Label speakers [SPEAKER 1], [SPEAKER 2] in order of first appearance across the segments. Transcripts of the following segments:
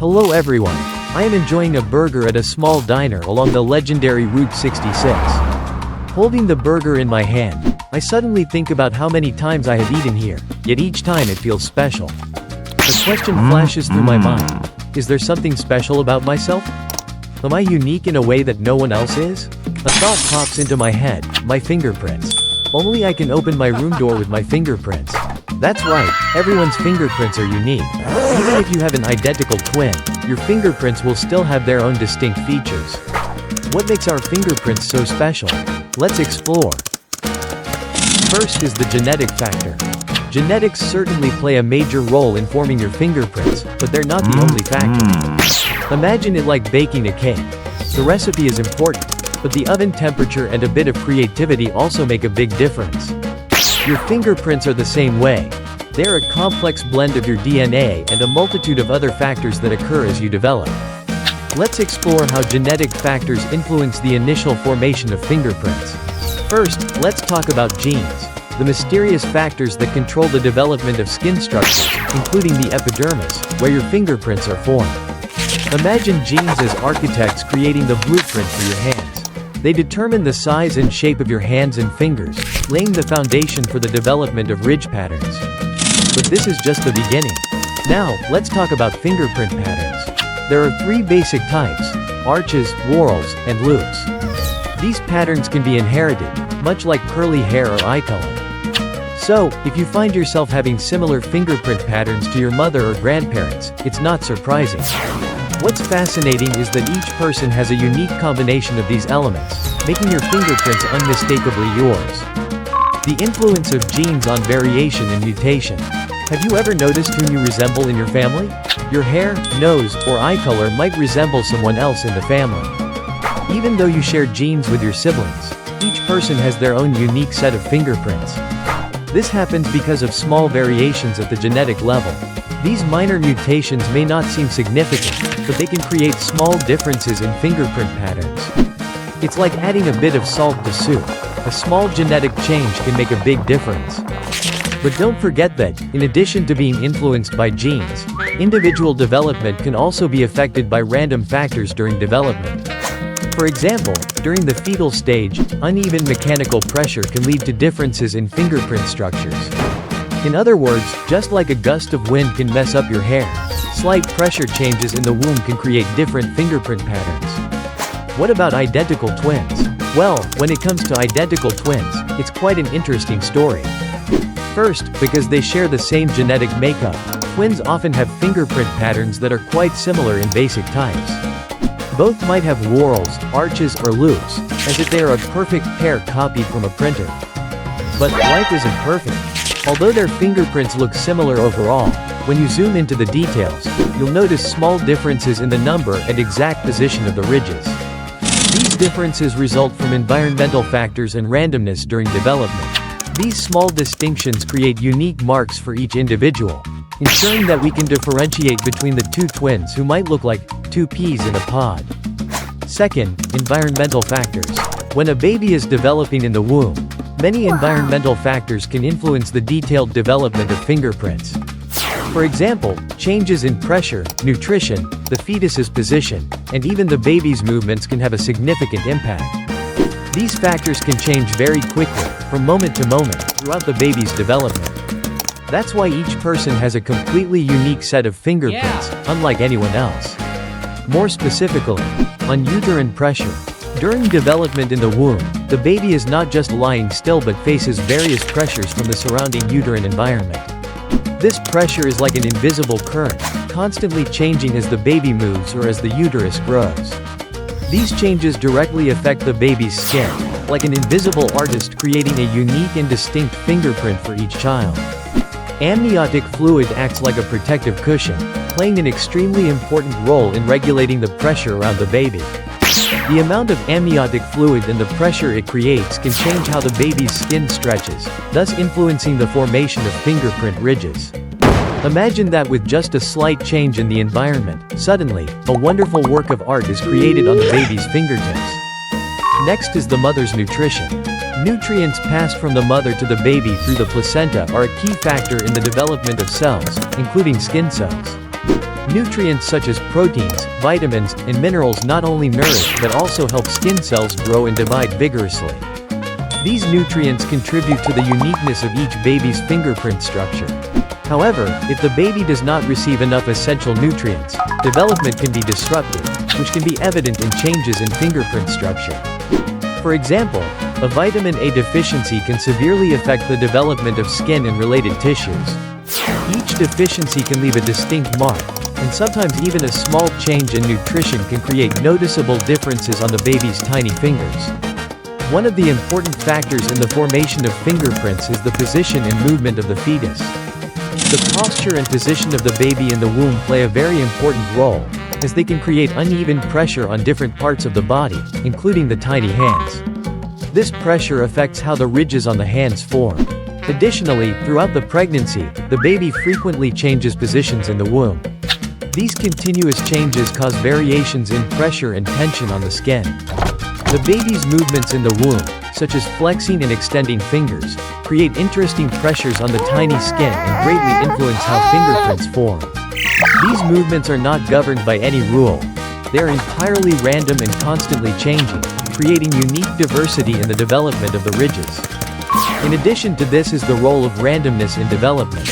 [SPEAKER 1] Hello everyone. I am enjoying a burger at a small diner along the legendary Route 66. Holding the burger in my hand, I suddenly think about how many times I have eaten here, yet each time it feels special. The question flashes through my mind. Is there something special about myself? Am I unique in a way that no one else is? A thought pops into my head, my fingerprints. Only I can open my room door with my fingerprints. That's right, everyone's fingerprints are unique. Even if you have an identical twin, your fingerprints will still have their own distinct features. What makes our fingerprints so special? Let's explore. First is the genetic factor. Genetics certainly play a major role in forming your fingerprints, but they're not the only factor. Imagine it like baking a cake. The recipe is important, but the oven temperature and a bit of creativity also make a big difference. Your fingerprints are the same way. They're a complex blend of your DNA and a multitude of other factors that occur as you develop. Let's explore how genetic factors influence the initial formation of fingerprints. First, let's talk about genes, the mysterious factors that control the development of skin structures, including the epidermis, where your fingerprints are formed. Imagine genes as architects creating the blueprint for your hands. They determine the size and shape of your hands and fingers, laying the foundation for the development of ridge patterns. But this is just the beginning. Now, let's talk about fingerprint patterns. There are three basic types: arches, whorls, and loops. These patterns can be inherited, much like curly hair or eye color. So, if you find yourself having similar fingerprint patterns to your mother or grandparents, it's not surprising. What's fascinating is that each person has a unique combination of these elements, making your fingerprints unmistakably yours. The influence of genes on variation and mutation. Have you ever noticed whom you resemble in your family? Your hair, nose, or eye color might resemble someone else in the family. Even though you share genes with your siblings, each person has their own unique set of fingerprints. This happens because of small variations at the genetic level. These minor mutations may not seem significant, but they can create small differences in fingerprint patterns. It's like adding a bit of salt to soup. A small genetic change can make a big difference. But don't forget that, in addition to being influenced by genes, individual development can also be affected by random factors during development. For example, during the fetal stage, uneven mechanical pressure can lead to differences in fingerprint structures. In other words, just like a gust of wind can mess up your hair, slight pressure changes in the womb can create different fingerprint patterns. What about identical twins? Well, when it comes to identical twins, it's quite an interesting story. First, because they share the same genetic makeup, twins often have fingerprint patterns that are quite similar in basic types. Both might have whorls, arches, or loops, as if they are a perfect pair copied from a printer. But life isn't perfect. Although their fingerprints look similar overall, when you zoom into the details, you'll notice small differences in the number and exact position of the ridges. These differences result from environmental factors and randomness during development. These small distinctions create unique marks for each individual, ensuring that we can differentiate between the two twins who might look like two peas in a pod. Second, environmental factors. When a baby is developing in the womb, many environmental factors can influence the detailed development of fingerprints. For example, changes in pressure, nutrition, the fetus's position, and even the baby's movements can have a significant impact. These factors can change very quickly, from moment to moment, throughout the baby's development. That's why each person has a completely unique set of fingerprints, unlike anyone else. More specifically, on uterine pressure. During development in the womb, the baby is not just lying still but faces various pressures from the surrounding uterine environment. This pressure is like an invisible current, constantly changing as the baby moves or as the uterus grows. These changes directly affect the baby's skin, like an invisible artist creating a unique and distinct fingerprint for each child. Amniotic fluid acts like a protective cushion, playing an extremely important role in regulating the pressure around the baby. The amount of amniotic fluid and the pressure it creates can change how the baby's skin stretches, thus influencing the formation of fingerprint ridges. Imagine that with just a slight change in the environment, suddenly, a wonderful work of art is created on the baby's fingertips. Next is the mother's nutrition. Nutrients passed from the mother to the baby through the placenta are a key factor in the development of cells, including skin cells. Nutrients such as proteins, vitamins, and minerals not only nourish but also help skin cells grow and divide vigorously. These nutrients contribute to the uniqueness of each baby's fingerprint structure. However, if the baby does not receive enough essential nutrients, development can be disrupted, which can be evident in changes in fingerprint structure. For example, a vitamin A deficiency can severely affect the development of skin and related tissues. Each deficiency can leave a distinct mark, and sometimes even a small change in nutrition can create noticeable differences on the baby's tiny fingers. One of the important factors in the formation of fingerprints is the position and movement of the fetus. The posture and position of the baby in the womb play a very important role, as they can create uneven pressure on different parts of the body, including the tiny hands. This pressure affects how the ridges on the hands form. Additionally, throughout the pregnancy, the baby frequently changes positions in the womb. These continuous changes cause variations in pressure and tension on the skin. The baby's movements in the womb, such as flexing and extending fingers, create interesting pressures on the tiny skin and greatly influence how fingerprints form. These movements are not governed by any rule. They are entirely random and constantly changing, creating unique diversity in the development of the ridges. In addition to this is the role of randomness in development.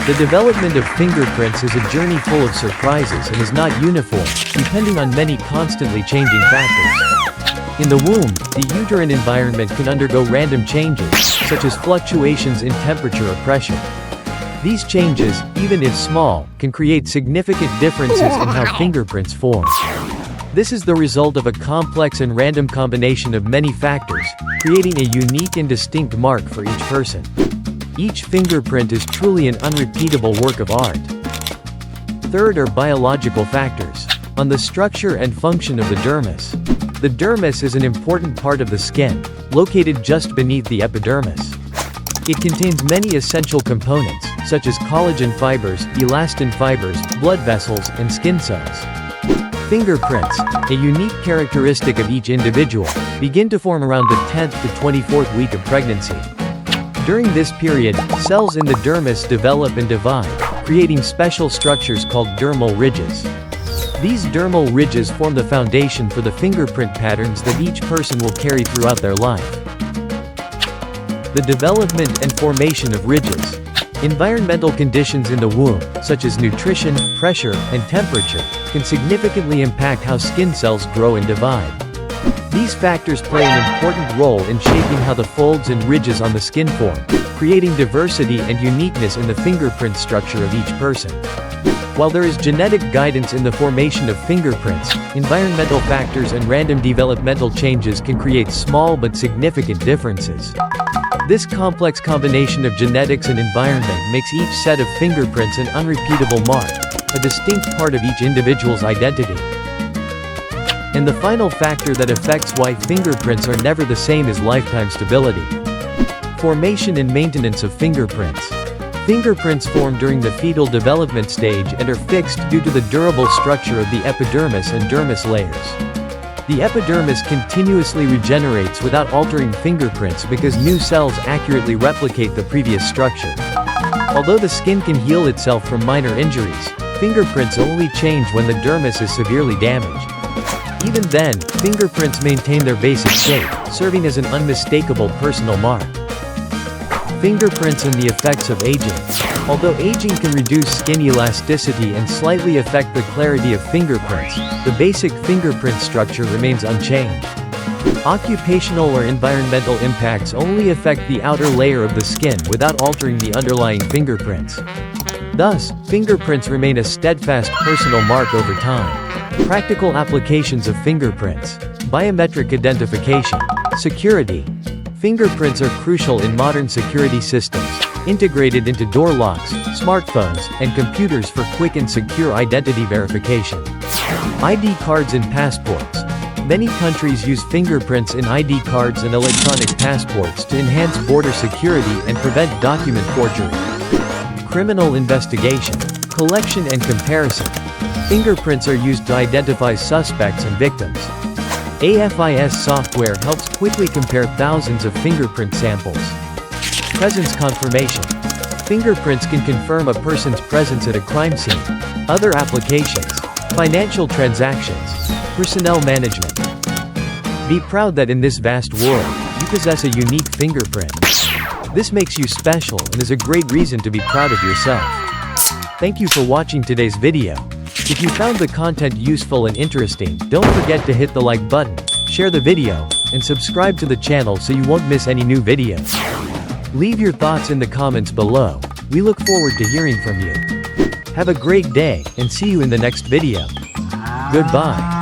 [SPEAKER 1] The development of fingerprints is a journey full of surprises and is not uniform, depending on many constantly changing factors. In the womb, the uterine environment can undergo random changes, such as fluctuations in temperature or pressure. These changes, even if small, can create significant differences in how fingerprints form. This is the result of a complex and random combination of many factors, creating a unique and distinct mark for each person. Each fingerprint is truly an unrepeatable work of art. Third are biological factors. On the structure and function of the dermis. The dermis is an important part of the skin, located just beneath the epidermis. It contains many essential components, such as collagen fibers, elastin fibers, blood vessels, and skin cells. Fingerprints, a unique characteristic of each individual, begin to form around the 10th to 24th week of pregnancy. During this period, cells in the dermis develop and divide, creating special structures called dermal ridges. These dermal ridges form the foundation for the fingerprint patterns that each person will carry throughout their life. The development and formation of ridges. Environmental conditions in the womb, such as nutrition, pressure, and temperature, can significantly impact how skin cells grow and divide. These factors play an important role in shaping how the folds and ridges on the skin form, creating diversity and uniqueness in the fingerprint structure of each person. While there is genetic guidance in the formation of fingerprints, environmental factors and random developmental changes can create small but significant differences. This complex combination of genetics and environment makes each set of fingerprints an unrepeatable mark, a distinct part of each individual's identity. And the final factor that affects why fingerprints are never the same is lifetime stability. Formation and maintenance of fingerprints. Fingerprints form during the fetal development stage and are fixed due to the durable structure of the epidermis and dermis layers. The epidermis continuously regenerates without altering fingerprints because new cells accurately replicate the previous structure. Although the skin can heal itself from minor injuries, fingerprints only change when the dermis is severely damaged. Even then, fingerprints maintain their basic shape, serving as an unmistakable personal mark. Fingerprints and the effects of aging. Although aging can reduce skin elasticity and slightly affect the clarity of fingerprints, the basic fingerprint structure remains unchanged. Occupational or environmental impacts only affect the outer layer of the skin without altering the underlying fingerprints. Thus, fingerprints remain a steadfast personal mark over time. Practical applications of fingerprints. Biometric identification. Security. Fingerprints are crucial in modern security systems, integrated into door locks, smartphones, and computers for quick and secure identity verification. ID cards and passports. Many countries use fingerprints in ID cards and electronic passports to enhance border security and prevent document forgery. Criminal investigation. Collection and comparison. Fingerprints are used to identify suspects and victims. AFIS software helps quickly compare thousands of fingerprint samples. Presence confirmation. Fingerprints can confirm a person's presence at a crime scene. Other applications: financial transactions, personnel management. Be proud that in this vast world, you possess a unique fingerprint. This makes you special and is a great reason to be proud of yourself. Thank you for watching today's video. If you found the content useful and interesting, don't forget to hit the like button, share the video, and subscribe to the channel so you won't miss any new videos. Leave your thoughts in the comments below. We look forward to hearing from you. Have a great day, and see you in the next video. Goodbye.